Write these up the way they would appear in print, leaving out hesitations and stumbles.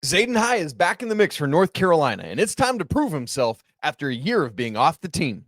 Zayden High is back in the mix for North Carolina, and it's time to prove himself after a year of being off the team.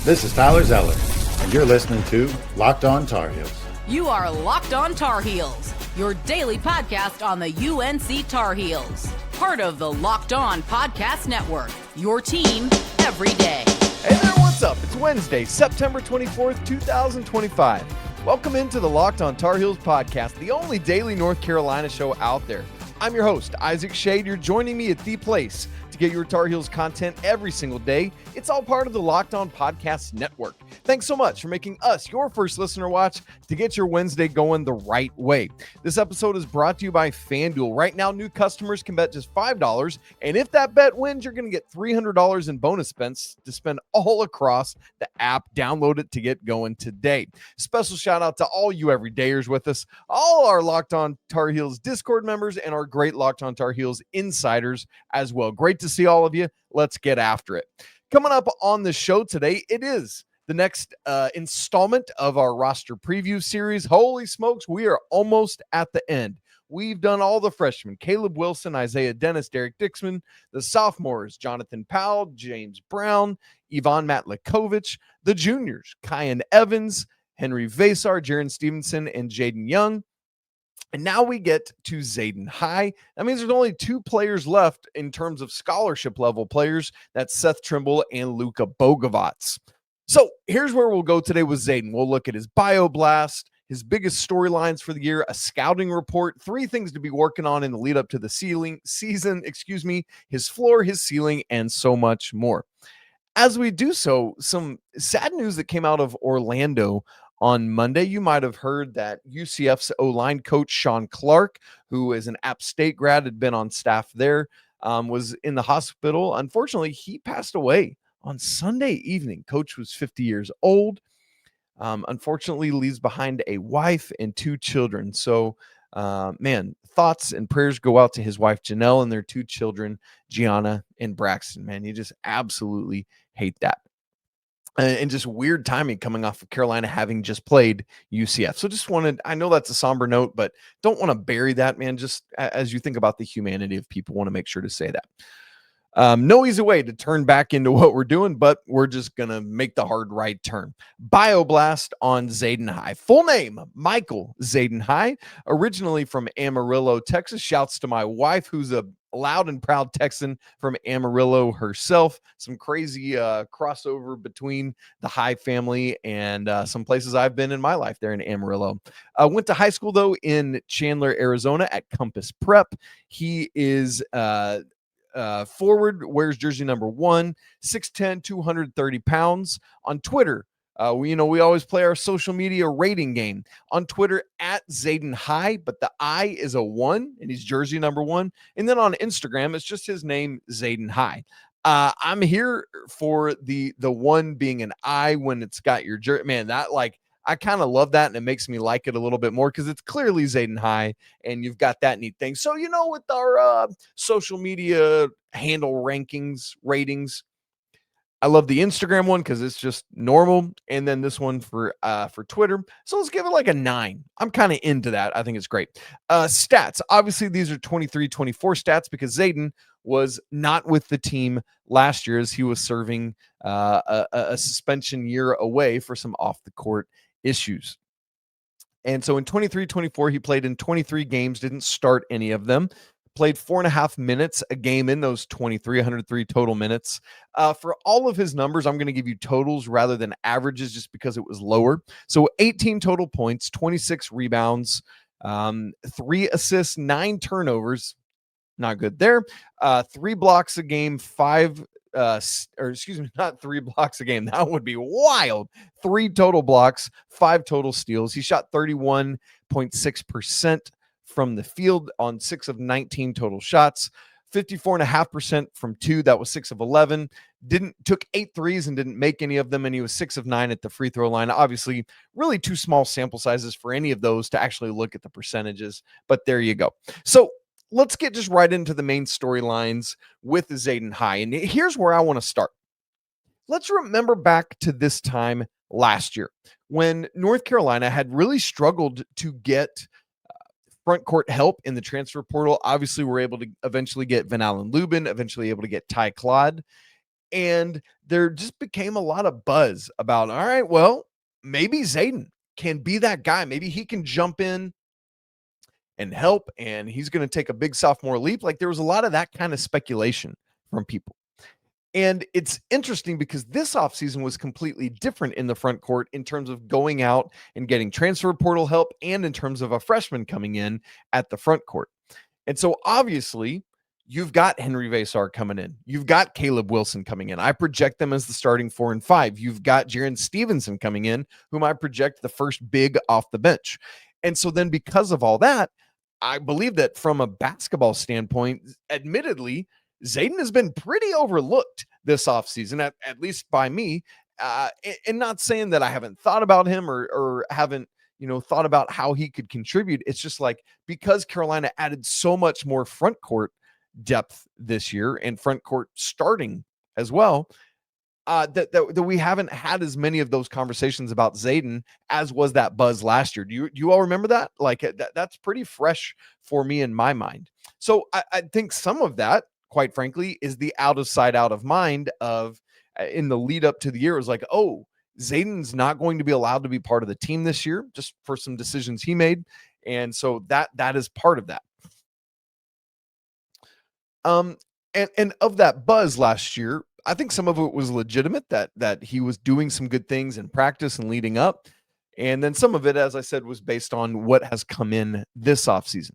This is Tyler Zeller, and you're listening to Locked On Tar Heels. You are Locked On Tar Heels, your daily podcast on the UNC Tar Heels. Part of the Locked On Podcast Network, your team every day. Hey there, what's up? It's Wednesday, September 24th, 2025. Welcome into the Locked On Tar Heels podcast, the only daily North Carolina show out there. I'm your host, Isaac Schade. You're joining me at the place to get your Tar Heels content every single day. It's all part of the Locked On Podcast Network. Thanks so much for making us your first listener watch to get your Wednesday going the right way. This episode is brought to you by FanDuel. Right now, new customers can bet just $5, and if that bet wins, you're going to get $300 in bonus spends to spend all across the app. Download it to get going today. Special shout out to all you everydayers with us, all our Locked On Tar Heels Discord members, and our great Locked On Tar Heels insiders as well. Great to see all of you. Let's get after it. Coming up on the show today, it is the next installment of our roster preview series. Holy smokes, we are almost at the end. We've done all the freshmen: Caleb Wilson, Isaiah Denis, Derek Dixon, the sophomores, Jonathan Powell, James Brown, Ivan Matlekovic, the juniors, Kyan Evans, Henri Veesaar, Jarin Stevenson, and Jaydon Young. And now we get to Zayden High. That means there's only two players left in terms of scholarship level players. That's Seth Trimble and Luka Bogavac. So here's where we'll go today with Zayden. We'll look at his bioblast, his biggest storylines for the year, a scouting report, three things to be working on in the lead up to the season, his floor, his ceiling, and so much more. As we do so, some sad news that came out of Orlando on Monday. You might have heard that UCF's O-line coach, Sean Clark, who is an App State grad, had been on staff there, was in the hospital. Unfortunately, he passed away on Sunday evening. Coach was 50 years old. Unfortunately, leaves behind a wife and two children. So, thoughts and prayers go out to his wife, Janelle, and their two children, Gianna and Braxton. Man, you just absolutely hate that. And just weird timing coming off of Carolina having just played UCF. So just wanted, I know that's a somber note, but don't want to bury that, man. Just as you think about the humanity of people, want to make sure to say that. No easy way to turn back into what we're doing, but we're just going to make the hard right turn. Bioblast on Zayden High. Full name, Michael Zayden High, originally from Amarillo, Texas. Shouts to my wife, who's a loud and proud Texan from Amarillo herself. Some crazy crossover between the High family and some places I've been in my life there in Amarillo. Went to high school, though, in Chandler, Arizona at Compass Prep. He is forward, wears jersey number 1, 6'10", 230 pounds. On Twitter, we always play our social media rating game. On Twitter, at Zayden High, but the I is a 1, and he's jersey number 1. And then on Instagram, it's just his name, Zayden High. I'm here for the 1 being an I when it's got your jersey. Man, that I kind of love that, and it makes me like it a little bit more because it's clearly Zayden High, and you've got that neat thing. So, with our social media handle rankings, ratings, I love the Instagram one because it's just normal, and then this one for Twitter. So let's give it like a 9. I'm kind of into that. I think it's great. Stats. Obviously, these are 23-24 stats because Zayden was not with the team last year as he was serving a suspension year away for some off-the-court issues. And so in 23-24, he played in 23 games, didn't start any of them. Played 4.5 minutes a game in those 103 total minutes. For all of his numbers, I'm going to give you totals rather than averages just because it was lower. So 18 total points, 26 rebounds, 3 assists, 9 turnovers. Not good there. 3 blocks a game, 5 not 3 blocks a game. That would be wild. 3 total blocks, 5 total steals. He shot 31.6% from the field on 6 of 19 total shots, 54.5% from 2. That was 6 of 11. Took 8 threes and didn't make any of them, and he was 6 of 9 at the free throw line. Obviously, really too small sample sizes for any of those to actually look at the percentages, but there you go. So let's get just right into the main storylines with Zayden High. And here's where I want to start. Let's remember back to this time last year when North Carolina had really struggled to get front court help in the transfer portal. Obviously, we're able to eventually get Van Allen Lubin, eventually able to get Ty Claude. And there just became a lot of buzz about, all right, well, maybe Zayden can be that guy. Maybe he can jump in and help, and he's going to take a big sophomore leap. Like, there was a lot of that kind of speculation from people. And it's interesting because this offseason was completely different in the front court in terms of going out and getting transfer portal help and in terms of a freshman coming in at the front court. And so obviously you've got Henri Veesaar coming in. You've got Caleb Wilson coming in. I project them as the starting 4 and 5. You've got Jarin Stevenson coming in, whom I project the first big off the bench. And so then because of all that, I believe that from a basketball standpoint, admittedly, Zayden has been pretty overlooked this offseason, at least by me. And not saying that I haven't thought about him or haven't, thought about how he could contribute. It's just like, because Carolina added so much more front court depth this year and front court starting as well, that we haven't had as many of those conversations about Zayden as was that buzz last year. Do you all remember that? Like, that's pretty fresh for me in my mind. So I think some of that, quite frankly, is the out of sight, out of mind of in the lead up to the year. It was like, oh, Zayden's not going to be allowed to be part of the team this year just for some decisions he made. And so that is part of that. And of that buzz last year, I think some of it was legitimate that he was doing some good things in practice and leading up. And then some of it, as I said, was based on what has come in this offseason.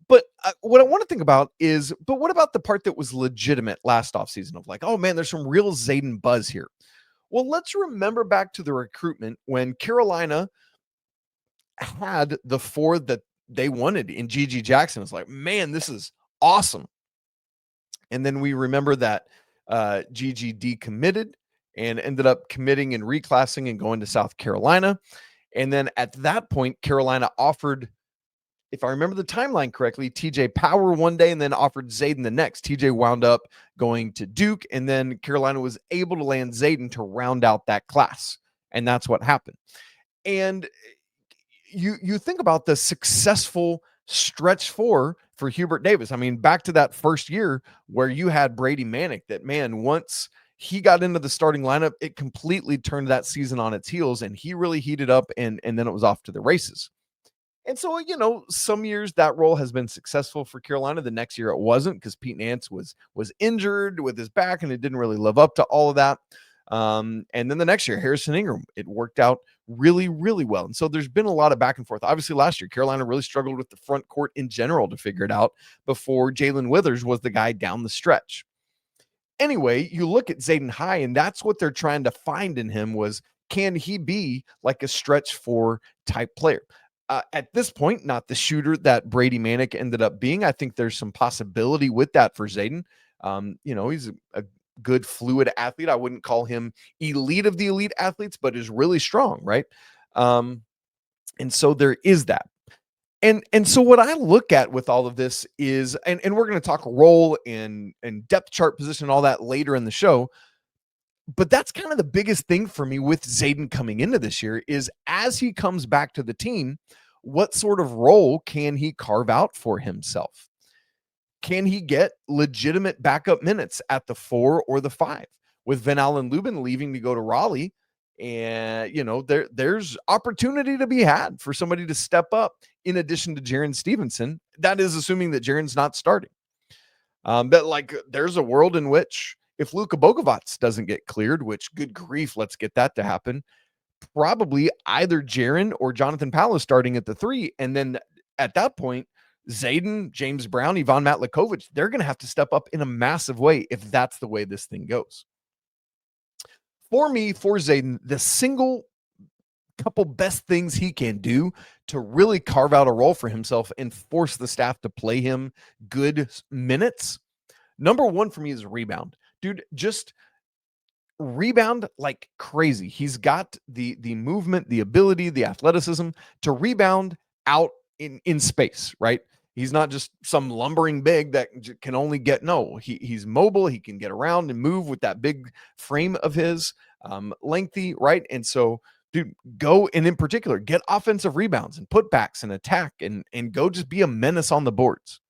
But what I want to think about is, but what about the part that was legitimate last offseason of like, oh man, there's some real Zayden buzz here. Well, let's remember back to the recruitment when Carolina had the 4 that they wanted in Gigi Jackson. It's like, man, this is awesome. And then we remember that Gigi decommitted and ended up committing and reclassing and going to South Carolina. And then at that point, Carolina offered, if I remember the timeline correctly, TJ Powell one day and then offered Zayden the next. TJ wound up going to Duke, and then Carolina was able to land Zayden to round out that class. And that's what happened. And you think about the successful stretch for Hubert Davis. I mean, back to that first year where you had Brady Manick, that man, once he got into the starting lineup, it completely turned that season on its heels, and he really heated up, and then it was off to the races. And so, some years that role has been successful for Carolina. The next year it wasn't, because Pete Nance was injured with his back, and it didn't really live up to all of that. And then the next year, Harrison Ingram, it worked out really, really well. And so there's been a lot of back and forth. Obviously, last year, Carolina really struggled with the front court in general to figure it out before Jalen Withers was the guy down the stretch. Anyway, you look at Zayden High, and that's what they're trying to find in him was, can he be like a stretch 4 type player? At this point, not the shooter that Brady Manick ended up being. I think there's some possibility with that for Zayden. He's a good fluid athlete. I wouldn't call him elite of the elite athletes, but is really strong, right? And so there is that. And so what I look at with all of this is, and we're going to talk role and depth chart position, all that later in the show. But that's kind of the biggest thing for me with Zayden coming into this year is, as he comes back to the team, what sort of role can he carve out for himself? Can he get legitimate backup minutes at the 4 or the 5? With Van Allen Lubin leaving to go to Raleigh, and there's opportunity to be had for somebody to step up in addition to Jarin Stevenson. That is assuming that Jarin's not starting. But there's a world in which if Luka Bogavac doesn't get cleared, which good grief, let's get that to happen, probably either Jarin or Jonathan Powell is starting at the 3. And then at that point, Zayden, James Brown, Ivan Matlekovic, they're going to have to step up in a massive way if that's the way this thing goes. For me, for Zayden, the single couple best things he can do to really carve out a role for himself and force the staff to play him good minutes, number 1 for me is rebound. Dude, just rebound like crazy. He's got the movement, the ability, the athleticism to rebound out in space, right? He's not just some lumbering big that can only get, no, he's mobile. He can get around and move with that big frame of his, lengthy, right? And so dude, go and in particular, get offensive rebounds and putbacks and attack and go just be a menace on the boards.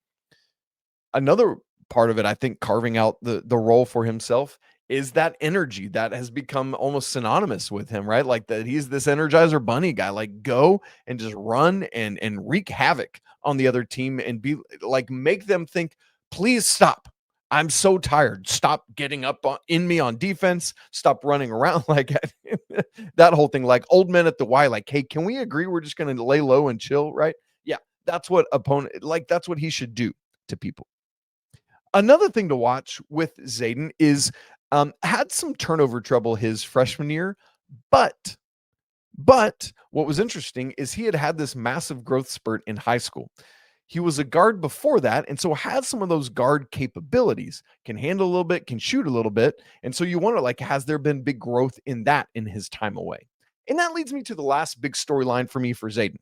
Another part of it, I think, carving out the role for himself is that energy that has become almost synonymous with him, right? Like that he's this Energizer Bunny guy. Like go and just run and wreak havoc on the other team and be like make them think, please stop. I'm so tired. Stop getting up in me on defense. Stop running around like that whole thing. Like old men at the Y. Like, hey, can we agree we're just going to lay low and chill, right? Yeah, that's what that's what he should do to people. Another thing to watch with Zayden is had some turnover trouble his freshman year, but what was interesting is he had this massive growth spurt in high school. He was a guard before that, and so had some of those guard capabilities, can handle a little bit, can shoot a little bit. And so you wonder, like, has there been big growth in that in his time away? And that leads me to the last big storyline for me for Zayden.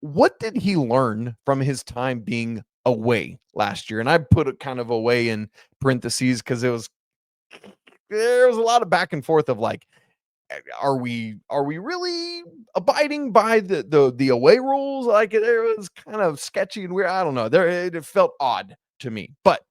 What did he learn from his time being away last year? And I put it kind of away in parentheses because there was a lot of back and forth of like, are we really abiding by the away rules? Like it was kind of sketchy and weird. I don't know. It felt odd to me. But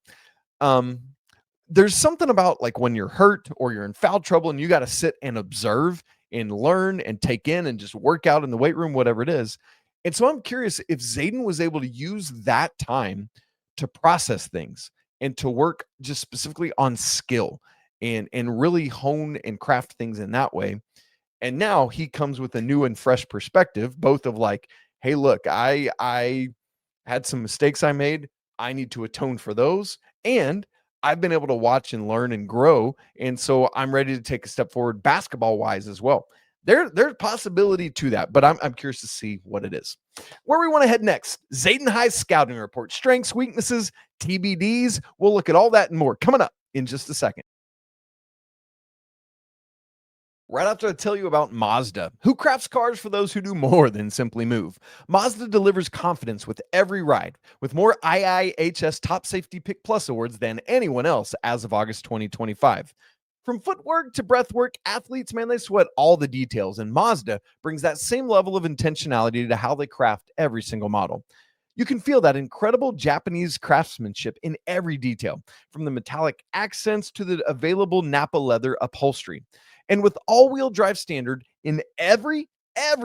there's something about like when you're hurt or you're in foul trouble and you got to sit and observe and learn and take in and just work out in the weight room, whatever it is. And so I'm curious if Zayden was able to use that time to process things and to work just specifically on skill and really hone and craft things in that way. And now he comes with a new and fresh perspective, both of like, hey, look, I had some mistakes I made. I need to atone for those. And I've been able to watch and learn and grow. And so I'm ready to take a step forward basketball wise as well. There's possibility to that, but I'm curious to see what it is. Where we want to head next, Zayden High scouting report, strengths, weaknesses, TBDs. We'll look at all that and more coming up in just a second. Right after I tell you about Mazda, who crafts cars for those who do more than simply move. Mazda delivers confidence with every ride, with more IIHS Top Safety Pick Plus awards than anyone else as of August 2025. From footwork to breathwork, athletes, man, they sweat all the details, and Mazda brings that same level of intentionality to how they craft every single model. You can feel that incredible Japanese craftsmanship in every detail, from the metallic accents to the available Nappa leather upholstery. And with all-wheel drive standard in every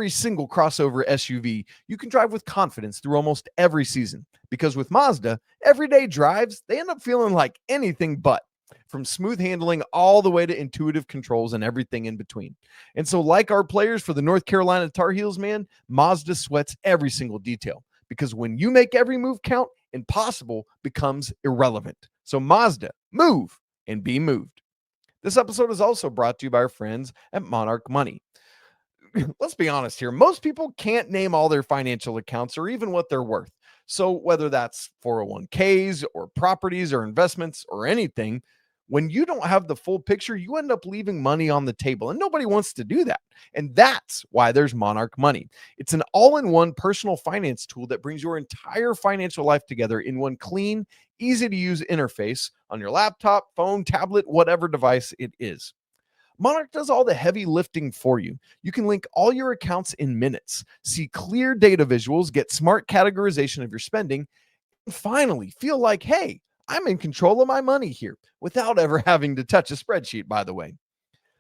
single crossover SUV, you can drive with confidence through almost every season. Because with Mazda, everyday drives, they end up feeling like anything but. From smooth handling all the way to intuitive controls and everything in between. And so like our players for the North Carolina Tar Heels, man, Mazda sweats every single detail. Because when you make every move count, impossible becomes irrelevant. So Mazda, move and be moved. This episode is also brought to you by our friends at Monarch Money. Let's be honest here. Most people can't name all their financial accounts or even what they're worth. So whether that's 401ks or properties or investments or anything, when you don't have the full picture, you end up leaving money on the table, and nobody wants to do that. And that's why there's Monarch Money. It's an all-in-one personal finance tool that brings your entire financial life together in one clean, easy-to-use interface on your laptop, phone, tablet, whatever device it is. Monarch does all the heavy lifting for you. You can link all your accounts in minutes, see clear data visuals, get smart categorization of your spending, and finally feel like, hey, I'm in control of my money here without ever having to touch a spreadsheet, by the way.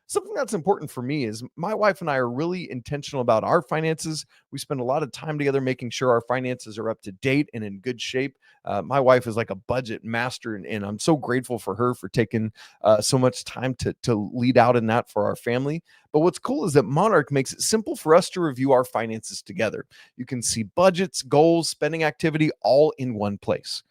Something that's important for me is my wife and I are really intentional about our finances. We spend a lot of time together making sure our finances are up to date and in good shape. My wife is like a budget master, and I'm so grateful for her for taking so much time to lead out in that for our family. But what's cool is that Monarch makes it simple for us to review our finances together. You can see budgets, goals, spending activity all in one place.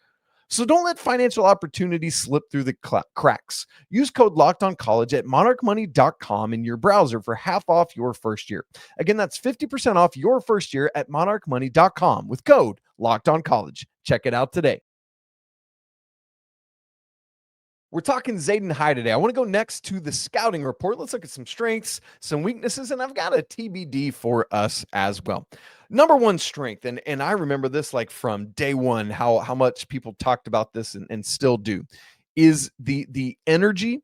So don't let financial opportunities slip through the cracks. Use code LOCKEDONCollege at monarchmoney.com in your browser for half off your first year. Again, that's 50% off your first year at monarchmoney.com with code LOCKEDONCollege. Check it out today. We're talking Zayden High today. I want to go next to the scouting report. Let's look at some strengths, some weaknesses, and I've got a TBD for us as well. Number one strength, and I remember this like from day one, how much people talked about this and still do, is the energy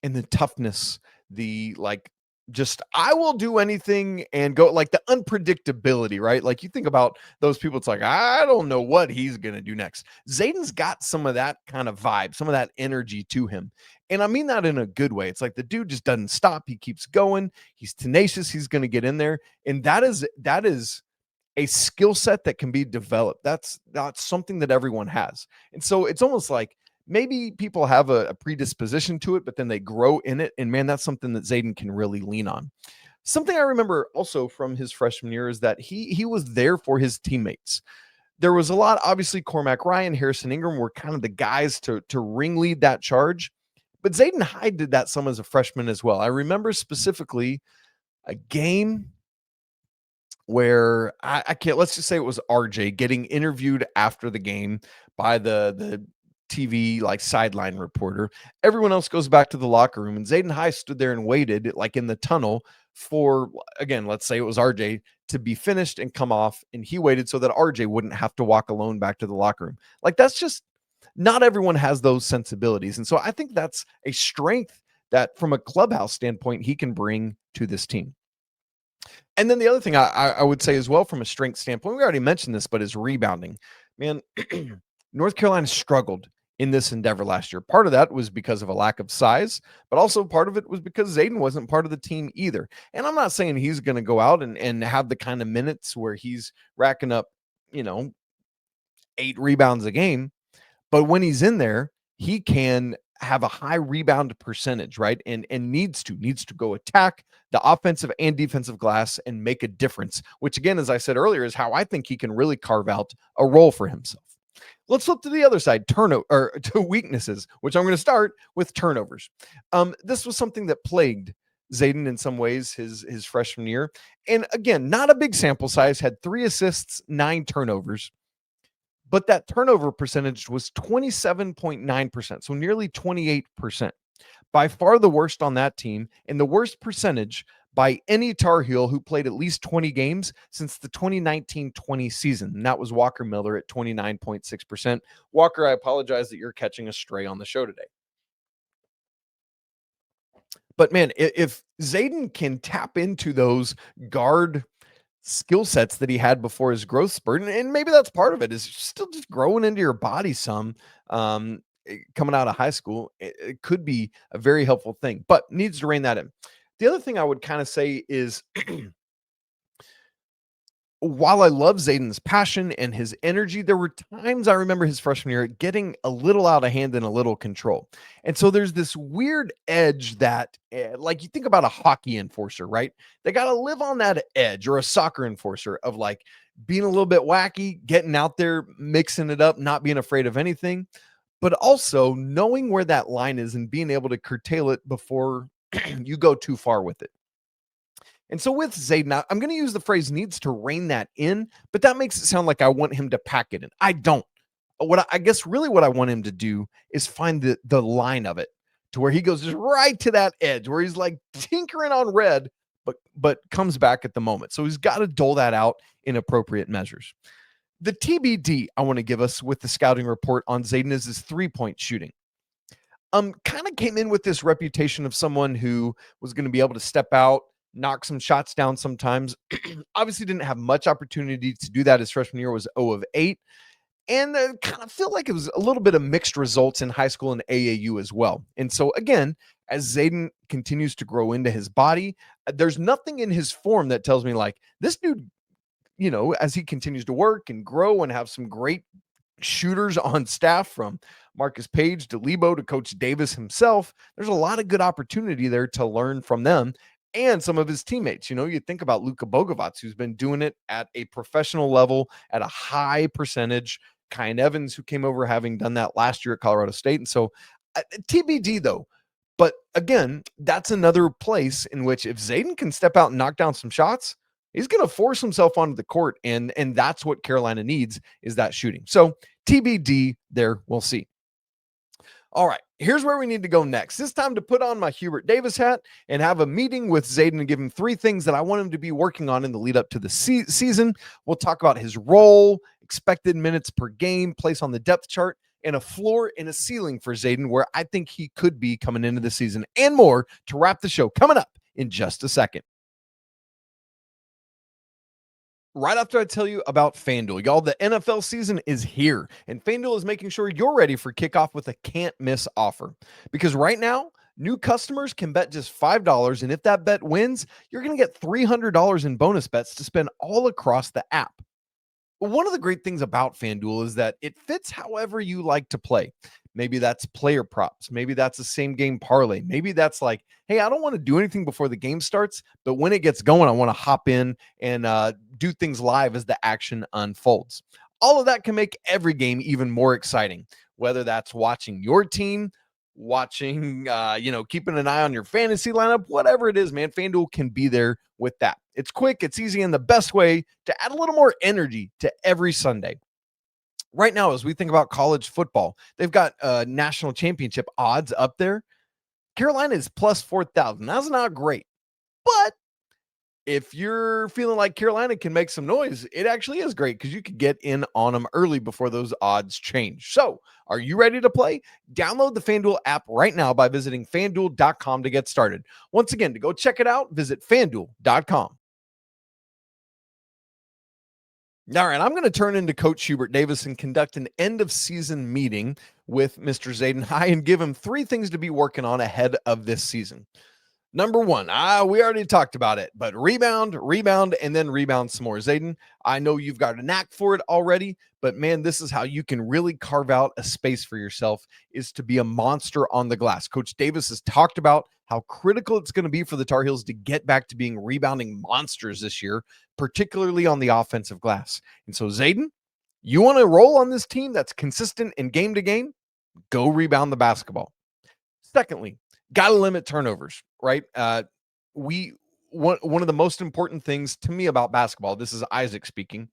and the toughness, the like just I will do anything and go, like the unpredictability, right? Like you think about those people, it's like, I don't know what he's going to do next. Zayden's got some of that kind of vibe, some of that energy to him. And I mean that in a good way. It's like the dude just doesn't stop. He keeps going. He's tenacious. He's going to get in there. And that is a skill set that can be developed. That's not something that everyone has. And so it's almost like maybe people have a predisposition to it, but then they grow in it. And man, that's something that Zayden can really lean on. Something I remember also from his freshman year is that he was there for his teammates. There was a lot, obviously, Cormac Ryan, Harrison Ingram were kind of the guys to ringlead that charge. But Zayden High did that some as a freshman as well. I remember specifically a game where I can't, let's just say it was RJ getting interviewed after the game by the TV like sideline reporter. Everyone else goes back to the locker room, and Zayden High stood there and waited like in the tunnel for, again, let's say it was RJ to be finished and come off, and he waited so that RJ wouldn't have to walk alone back to the locker room. Like that's just not everyone has those sensibilities. And so I think that's a strength that from a clubhouse standpoint, he can bring to this team. And then the other thing I would say as well from a strength standpoint, we already mentioned this, but is rebounding. Man, North Carolina struggled in this endeavor last year. Part of that was because of a lack of size, but also part of it was because Zayden wasn't part of the team either. And I'm not saying he's going to go out and have the kind of minutes where he's racking up, 8 rebounds a game. But when he's in there, he can have a high rebound percentage, right? And needs to go attack the offensive and defensive glass and make a difference, which again, as I said earlier, is how I think he can really carve out a role for himself. Let's flip to the other side, to weaknesses, which I'm going to start with turnovers. This was something that plagued Zayden in some ways his freshman year. And again, not a big sample size, had 3 assists, 9 turnovers. But that turnover percentage was 27.9%, so nearly 28%. By far the worst on that team, and the worst percentage by any Tar Heel who played at least 20 games since the 2019-20 season. And that was Walker Miller at 29.6%. Walker, I apologize that you're catching a stray on the show today. But man, if Zayden can tap into those guard skill sets that he had before his growth spurt, and maybe that's part of it, is still just growing into your body some coming out of high school, it could be a very helpful thing, but needs to rein that in. The other thing I would kind of say is while I love Zayden's passion and his energy, there were times I remember his freshman year getting a little out of hand and a little control. And so there's this weird edge that, like you think about a hockey enforcer, right? They got to live on that edge, or a soccer enforcer of like being a little bit wacky, getting out there, mixing it up, not being afraid of anything, but also knowing where that line is and being able to curtail it before you go too far with it. And so with Zayden, I'm going to use the phrase needs to rein that in, but that makes it sound like I want him to pack it in. I don't. I guess really what I want him to do is find the line of it to where he goes just right to that edge where he's like tinkering on red, but comes back at the moment. So he's got to dole that out in appropriate measures. The TBD I want to give us with the scouting report on Zayden is his 3-point shooting. Kind of came in with this reputation of someone who was going to be able to step out, knock some shots down sometimes. Obviously didn't have much opportunity to do that. His freshman year was 0 of 8. And kind of feel like it was a little bit of mixed results in high school and AAU as well. And so again, as Zayden continues to grow into his body, there's nothing in his form that tells me like this dude, as he continues to work and grow and have some great shooters on staff, from Marcus Page to Lebo to Coach Davis himself, there's a lot of good opportunity there to learn from them and some of his teammates. You think about Luka Bogavac, who's been doing it at a professional level at a high percentage. Kyan Evans, who came over having done that last year at Colorado State. And so TBD though. But again, that's another place in which if Zayden can step out and knock down some shots, he's going to force himself onto the court. And that's what Carolina needs, is that shooting. So TBD there, we'll see. All right, here's where we need to go next. It's time to put on my Hubert Davis hat and have a meeting with Zayden and give him 3 things that I want him to be working on in the lead up to the season. We'll talk about his role, expected minutes per game, place on the depth chart, and a floor and a ceiling for Zayden, where I think he could be coming into the season, and more to wrap the show coming up in just a second. Right after I tell you about FanDuel, y'all, the NFL season is here, and FanDuel is making sure you're ready for kickoff with a can't-miss offer. Because right now, new customers can bet just $5, and if that bet wins, you're going to get $300 in bonus bets to spend all across the app. One of the great things about FanDuel is that it fits however you like to play. Maybe that's player props. Maybe that's a same game parlay. Maybe that's like, hey, I don't want to do anything before the game starts, but when it gets going, I want to hop in and do things live as the action unfolds. All of that can make every game even more exciting, whether that's watching your team, watching, keeping an eye on your fantasy lineup, whatever it is, man, FanDuel can be there with that. It's quick, it's easy, and the best way to add a little more energy to every Sunday. Right now, as we think about college football, they've got national championship odds up there. Carolina is plus 4,000. That's not great. But if you're feeling like Carolina can make some noise, it actually is great because you could get in on them early before those odds change. So, are you ready to play? Download the FanDuel app right now by visiting FanDuel.com to get started. Once again, to go check it out, visit FanDuel.com. All right, I'm going to turn into Coach Hubert Davis and conduct an end-of-season meeting with Mr. Zayden High and give him 3 things to be working on ahead of this season. Number 1, we already talked about it, but rebound, and then rebound some more. Zayden, I know you've got a knack for it already, but man, this is how you can really carve out a space for yourself, is to be a monster on the glass. Coach Davis has talked about how critical it's going to be for the Tar Heels to get back to being rebounding monsters this year, particularly on the offensive glass. And so, Zayden, you want to roll on this team that's consistent in game to game? Go rebound the basketball. Secondly, got to limit turnovers, right? One of the most important things to me about basketball, this is Isaac speaking,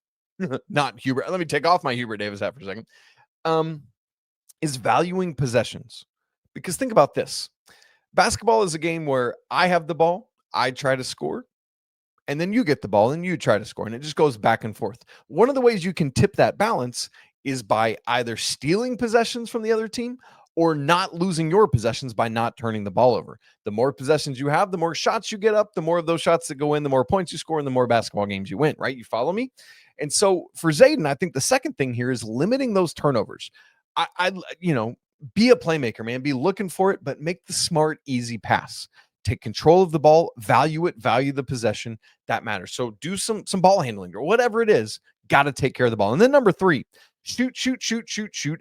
not Hubert. Let me take off my Hubert Davis hat for a second, is valuing possessions. Because think about this. Basketball is a game where I have the ball, I try to score, and then you get the ball and you try to score, and it just goes back and forth. One of the ways you can tip that balance is by either stealing possessions from the other team or not losing your possessions by not turning the ball over. The more possessions you have, the more shots you get up, the more of those shots that go in, the more points you score, and the more basketball games you win, right? You follow me? And so for Zayden, I think the second thing here is limiting those turnovers. Be a playmaker, man. Be looking for it, but make the smart, easy pass. Take control of the ball, value it, value the possession. That matters. So do some ball handling or whatever it is. Got to take care of the ball. And then number 3, shoot,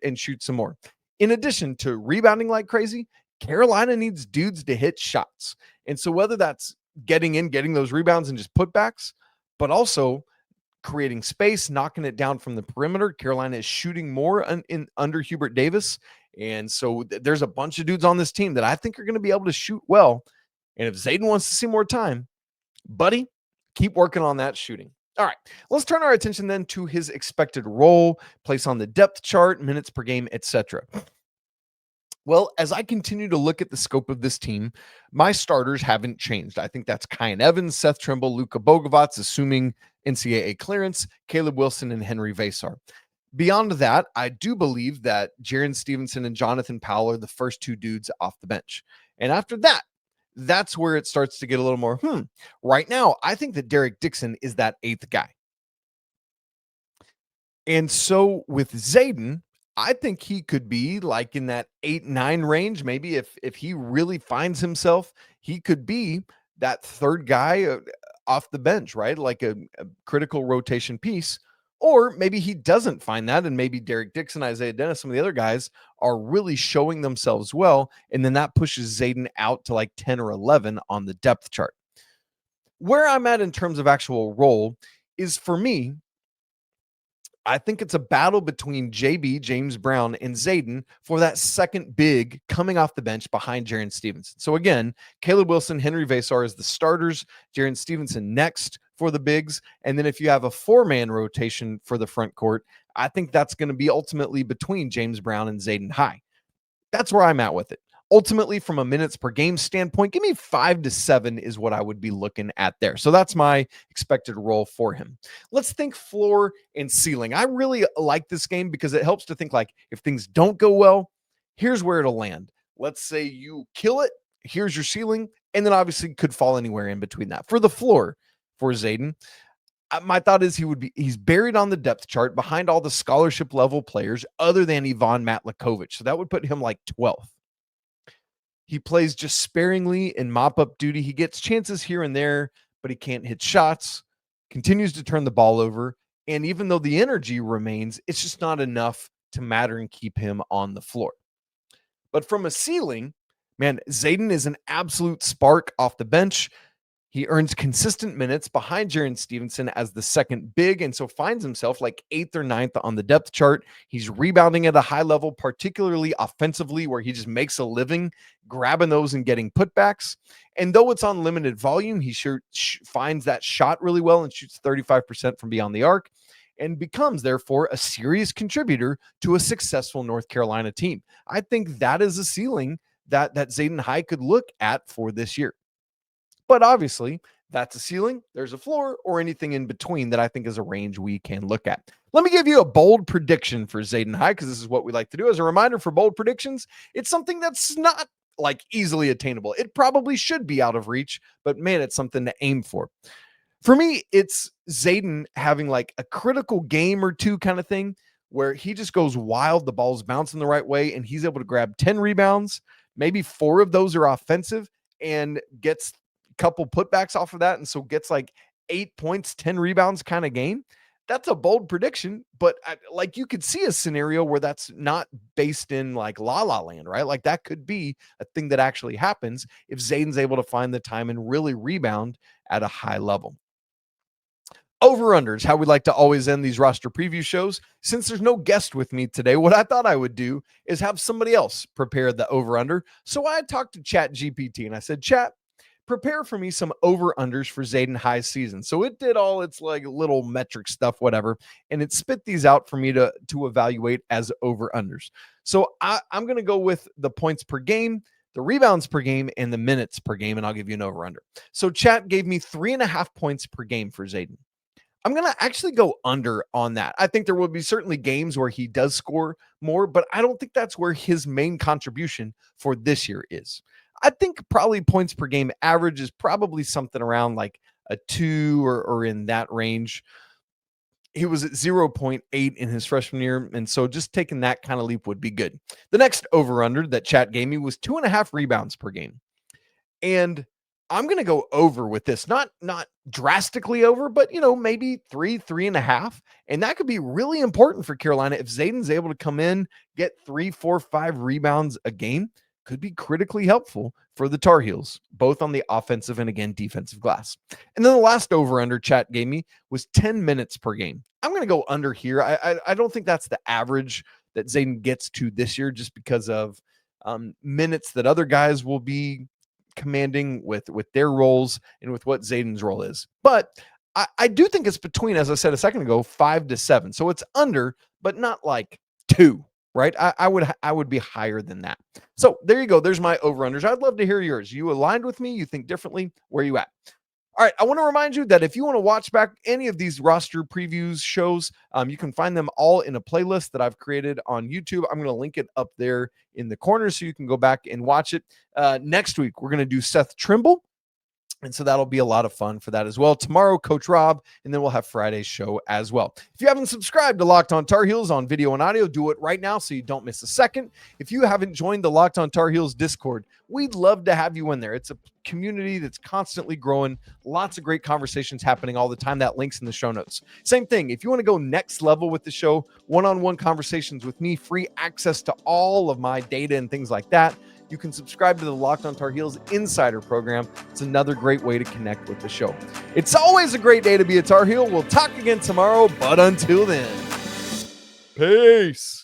and shoot some more. In addition to rebounding like crazy, Carolina needs dudes to hit shots. And so whether that's getting those rebounds and just putbacks, but also creating space, knocking it down from the perimeter. Carolina is shooting more under Hubert Davis. And so there's a bunch of dudes on this team that I think are going to be able to shoot well. And if Zayden wants to see more time, buddy, keep working on that shooting. All right, let's turn our attention then to his expected role, place on the depth chart, minutes per game, etc. Well, as I continue to look at the scope of this team, my starters haven't changed. I think that's Kyan Evans, Seth Trimble, Luka Bogavac, assuming NCAA clearance, Caleb Wilson, and Henri Veesaar. Beyond that, I do believe that Jarin Stevenson and Jonathan Powell are the first 2 dudes off the bench. And after that, that's where it starts to get a little more, Right now, I think that Dixon is that 8th guy. And so with Zayden, I think he could be like in that 8-9 range. Maybe if he really finds himself, he could be that 3rd guy off the bench, right? Like a critical rotation piece. Or maybe he doesn't find that, and maybe Dixon, Zay Denis, some of the other guys are really showing themselves well, and then that pushes Zayden out to like 10 or 11 on the depth chart. Where I'm at in terms of actual role is, for me, I think it's a battle between JB, James Brown, and Zayden for that second big coming off the bench behind Jarin Stevenson. So again, Caleb Wilson, Henri Veesaar as the starters, Jarin Stevenson next for the bigs. And then if you have a 4-man rotation for the front court, I think that's going to be ultimately between James Brown and Zayden High. That's where I'm at with it. Ultimately, from a minutes per game standpoint, give me 5 to 7 is what I would be looking at there. So that's my expected role for him. Let's think floor and ceiling. I really like this game because it helps to think like, if things don't go well, here's where it'll land. Let's say you kill it. Here's your ceiling. And then obviously could fall anywhere in between that. For the floor for Zayden, my thought is he's buried on the depth chart behind all the scholarship level players other than Ivan Matlekovic. So that would put him like 12th. He plays just sparingly in mop-up duty. He gets chances here and there, but he can't hit shots, continues to turn the ball over. And even though the energy remains, it's just not enough to matter and keep him on the floor. But from a ceiling, man, Zayden is an absolute spark off the bench. He earns consistent minutes behind Jarin Stevenson as the second big, and so finds himself like 8th or 9th on the depth chart. He's rebounding at a high level, particularly offensively, where he just makes a living grabbing those and getting putbacks. And though it's on limited volume, he finds that shot really well and shoots 35% from beyond the arc and becomes, therefore, a serious contributor to a successful North Carolina team. I think that is a ceiling that Zayden High could look at for this year. But obviously, that's a ceiling, there's a floor, or anything in between that I think is a range we can look at. Let me give you a bold prediction for Zayden High, because this is what we like to do. As a reminder for bold predictions, it's something that's not like easily attainable. It probably should be out of reach, but man, it's something to aim for. For me, it's Zayden having like a critical game or two kind of thing where he just goes wild, the ball's bouncing the right way, and he's able to grab 10 rebounds. Maybe 4 of those are offensive and gets couple putbacks off of that, and so gets like 8 points, 10 rebounds kind of game. That's a bold prediction, but like you could see a scenario where that's not based in like la la land, right? Like that could be a thing that actually happens if Zayden's able to find the time and really rebound at a high level. Over-unders, how we like to always end these roster preview shows. Since there's no guest with me today, what I thought I would do is have somebody else prepare the over-under. So I talked to ChatGPT and I said, Chat, prepare for me some over-unders for Zayden High's season. So it did all its like little metric stuff, whatever, and it spit these out for me to evaluate as over-unders. So I'm going to go with the points per game, the rebounds per game, and the minutes per game, and I'll give you an over-under. So Chat gave me 3.5 points per game for Zayden. I'm going to actually go under on that. I think there will be certainly games where he does score more, but I don't think that's where his main contribution for this year is. I think probably points per game average is probably something around like a 2 or in that range. He was at 0.8 in his freshman year, and so just taking that kind of leap would be good. The next over-under that Chat gave me was 2.5 rebounds per game. And I'm going to go over with this, not drastically over, but, maybe 3.5. And that could be really important for Carolina if Zayden's able to come in, get 3, 4, 5 rebounds a game. Could be critically helpful for the Tar Heels, both on the offensive and, again, defensive glass. And then the last over-under Chat gave me was 10 minutes per game. I'm going to go under here. I don't think that's the average that Zayden gets to this year just because of minutes that other guys will be commanding with their roles and with what Zayden's role is. But I do think it's between, as I said a second ago, 5 to 7. So it's under, but not like 2. Right? I would be higher than that. So there you go. There's my over-unders. I'd love to hear yours. You aligned with me? You think differently? Where are you at? All right. I want to remind you that if you want to watch back any of these roster previews shows, you can find them all in a playlist that I've created on YouTube. I'm going to link it up there in the corner so you can go back and watch it. Next week, we're going to do Seth Trimble. And so that'll be a lot of fun for that as well. Tomorrow, Coach Rob, and then we'll have Friday's show as well. If you haven't subscribed to Locked On Tar Heels on video and audio, do it right now so you don't miss a second. If you haven't joined the Locked On Tar Heels Discord, we'd love to have you in there. It's a community that's constantly growing. Lots of great conversations happening all the time. That link's in the show notes. Same thing. If you want to go next level with the show, one-on-one conversations with me, free access to all of my data and things like that, you can subscribe to the Locked On Tar Heels Insider Program. It's another great way to connect with the show. It's always a great day to be a Tar Heel. We'll talk again tomorrow, but until then, peace.